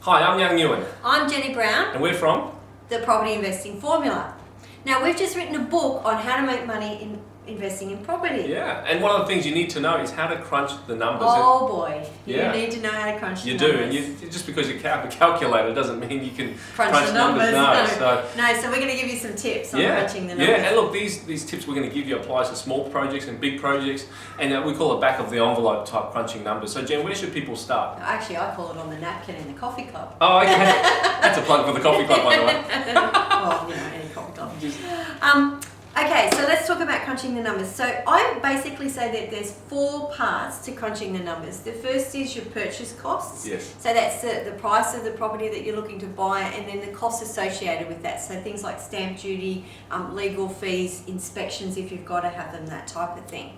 Hi, I'm Nhan. I'm Jennie Brown. And we're from? The Property Investing Formula. Now, we've just written a book on how to make money in investing in property. Yeah, and one of the things you need to know is how to crunch the numbers. Oh boy, Yeah. you need to know how to crunch the You numbers. do, and just because you have a calculator doesn't mean you can crunch the numbers. No, So we're going to give you some tips on crunching the numbers. Yeah, and look, these tips we're going to give you applies to small projects and big projects, and we call it back of the envelope type crunching numbers. So Jen, where should people start? Actually, I call it on the napkin in the coffee club. Oh, okay. That's a plug for the coffee club, by the way. Well, any coffee club. Okay, so let's talk about crunching the numbers. So I basically say that there's 4 parts to crunching the numbers. The first is your purchase costs. Yes. So that's the price of the property that you're looking to buy, and then the costs associated with that. So things like stamp duty, legal fees, inspections if you've got to have them, that type of thing.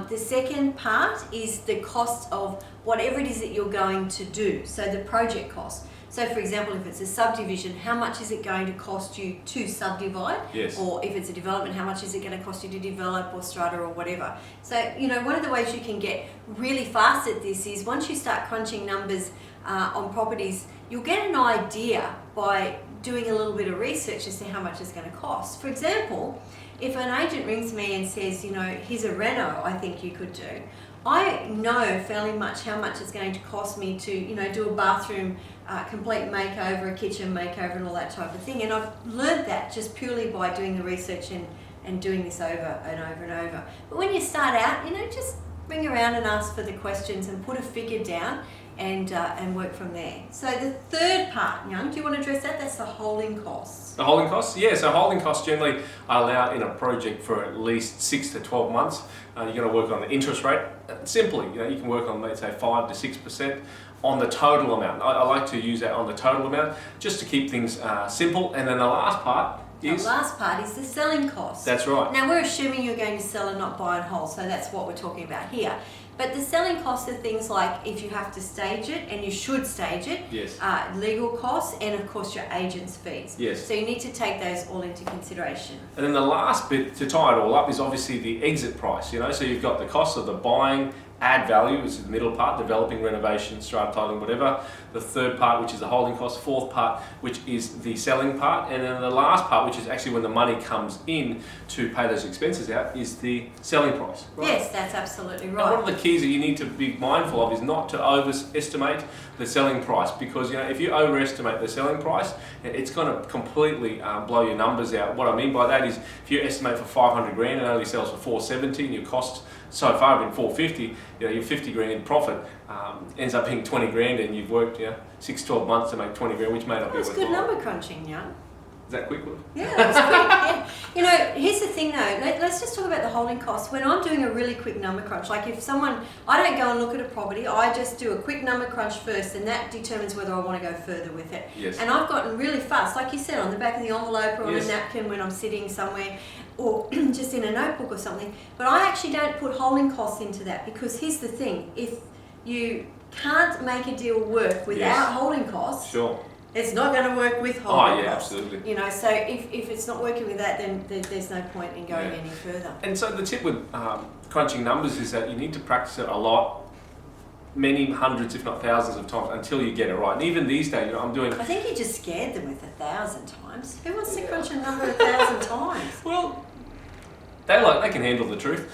The second part is the cost of whatever it is that you're going to do. So the project cost. So for example, if it's a subdivision, how much is it going to cost you to subdivide? Yes. Or if it's a development, how much is it going to cost you to develop or strata or whatever? So, one of the ways you can get really fast at this is once you start crunching numbers on properties, you'll get an idea by doing a little bit of research as to how much it's going to cost. For example, if an agent rings me and says, here's a reno I think you could do, I know fairly much how much it's going to cost me to, do a bathroom complete makeover, a kitchen makeover and all that type of thing. And I've learned that just purely by doing the research and doing this over and over and over. But when you start out, just ring around and ask for the questions and put a figure down and work from there. So the third part, Nhan, do you want to address that? That's the holding costs. The holding costs? Yeah, so holding costs generally I allow in a project for at least 6 to 12 months. You're going to work on the interest rate. Simply, you can work on, let's say, 5 to 6% on the total amount. I like to use that on the total amount just to keep things simple. And then the last part is? The last part is the selling cost. That's right. Now we're assuming you're going to sell and not buy and hold, so that's what we're talking about here. But the selling costs are things like if you have to stage it, and you should stage it, yes. Legal costs, and of course your agent's fees. Yes. So you need to take those all into consideration. And then the last bit to tie it all up is obviously the exit price, so you've got the cost of the buying, add value, which is the middle part, developing, renovation, strata titling, whatever. The third part, which is the holding cost. Fourth part, which is the selling part. And then the last part, which is actually when the money comes in to pay those expenses out, is the selling price. Right? Yes, that's absolutely right. And one of the keys that you need to be mindful of is not to overestimate the selling price, because if you overestimate the selling price, it's going to completely blow your numbers out. What I mean by that is if you estimate for 500 grand and only sells for 470 and your cost so far have been 450, your 50 grand profit ends up being 20 grand and you've worked 6-12 months to make 20 grand, which may not be worthwhile. That's good number crunching, Nhan. Is that quick? Yeah, that was quick. Yeah. Here's the thing though, let's just talk about the holding costs. When I'm doing a really quick number crunch, like if I don't go and look at a property, I just do a quick number crunch first, and that determines whether I want to go further with it. Yes. And I've gotten really fast, like you said, on the back of the envelope or on yes. a napkin when I'm sitting somewhere, or just in a notebook or something. But I actually don't put holding costs into that, because here's the thing, if you can't make a deal work without yes. holding costs, sure. It's not going to work with holding costs. Absolutely. So if it's not working with that, then there's no point in going any further. And so the tip with crunching numbers is that you need to practice it a lot, many hundreds, if not thousands of times until you get it right. And even these days, I'm doing... I think you just scared them with 1,000 times. Who wants to crunch a number 1,000 times? Well, they can handle the truth.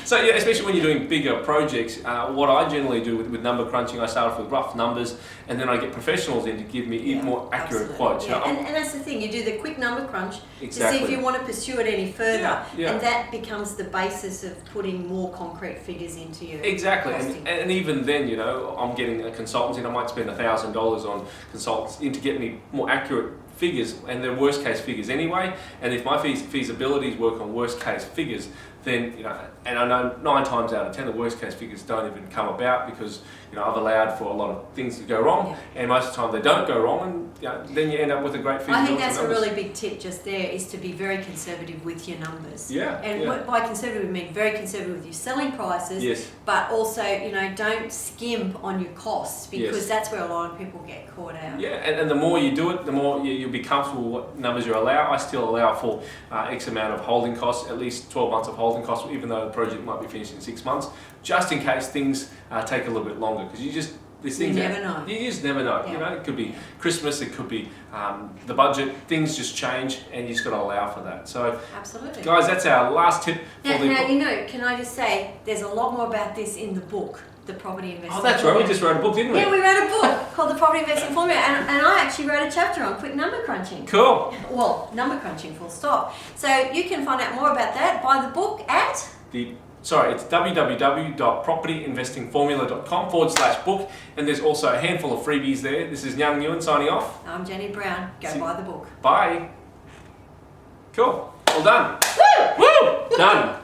So especially when you're doing bigger projects, what I generally do with number crunching, I start off with rough numbers, and then I get professionals in to give me even more accurate quotes. Yeah. And that's the thing, you do the quick number crunch exactly. to see if you want to pursue it any further, Yeah. and that becomes the basis of putting more concrete figures into your exactly. costing. And even then, I'm getting a consultant in. I might spend $1,000 on consultants in to get me more accurate figures, and they're worst case figures anyway. And if my feasibilities work on worst case figures, then and I know 9 times out of 10 the worst case figures don't even come about, because I've allowed for a lot of things to go wrong, and most of the time they don't go wrong, and then you end up with a great feasibility. I think that's a really big tip just there, is to be very conservative with your numbers. And by conservative we mean very conservative with your selling prices, yes. but also don't skimp on your costs, because yes. that's where a lot of people get caught out. Yeah, and the more you do it, the more you'll be comfortable with what numbers you allow. I still allow for X amount of holding costs, at least 12 months of holding costs, even though the project might be finished in 6 months, just in case things take a little bit longer, because these You things. never know. You just never know. Yeah. You know, it could be Christmas, it could be the budget. Things just change, and you just got to allow for that. So, Absolutely. guys, that's our last tip for Now, the. you know, can I just say, there's a lot more about this in the book, The Property Investing Oh, that's right. Formula. We just wrote a book, didn't we? Yeah, we wrote a book called The Property Investing Formula, and I actually wrote a chapter on quick number crunching. Cool. Well, number crunching, full stop. So you can find out more about that. Buy the book at... It's www.propertyinvestingformula.com/book, and there's also a handful of freebies there. This is Nhan signing off. I'm Jennie Brown. Go buy the book. Bye. Cool. All done. Woo! Woo! Done.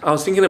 I was thinking